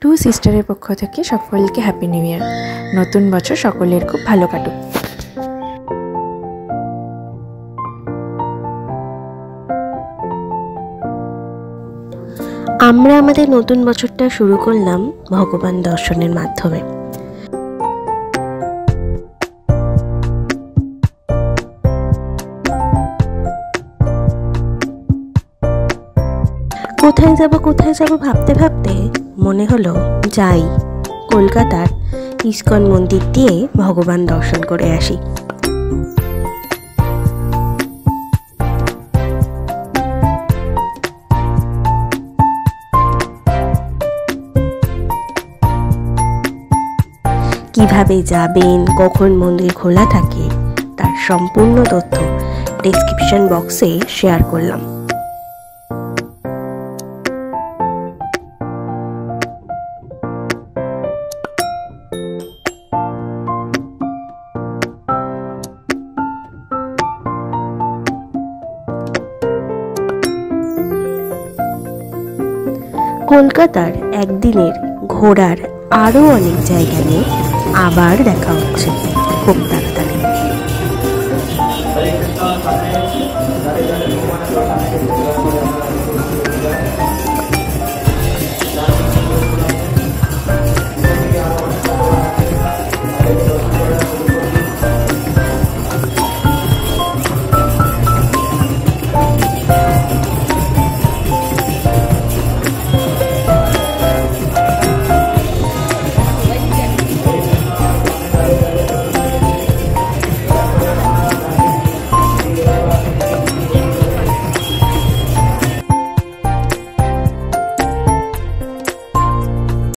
Two সিস্টারের পক্ষ থেকে সকলকে হ্যাপি নিউ ইয়ার। নতুন বছর সকলের খুব ভালো কাটুক। আমরা আমাদের নতুন বছরটা শুরু করলাম ভগবান দর্শনের মাধ্যমে। কোথায় যাব ভাবতে ভাবতে মনে হলো যাই কলকাতার ইস্কন মন্দির দিয়ে ভগবান দর্শন করে আসি। কিভাবে যাবেন, কখন মন্দির খোলা থাকে তার সম্পূর্ণ তথ্য ডেসক্রিপশন বক্সে শেয়ার করলাম। কলকাতার একদিনের ঘোরার আরও অনেক জায়গা নিয়ে আবার দেখা হচ্ছে খুব তাড়াতাড়ি।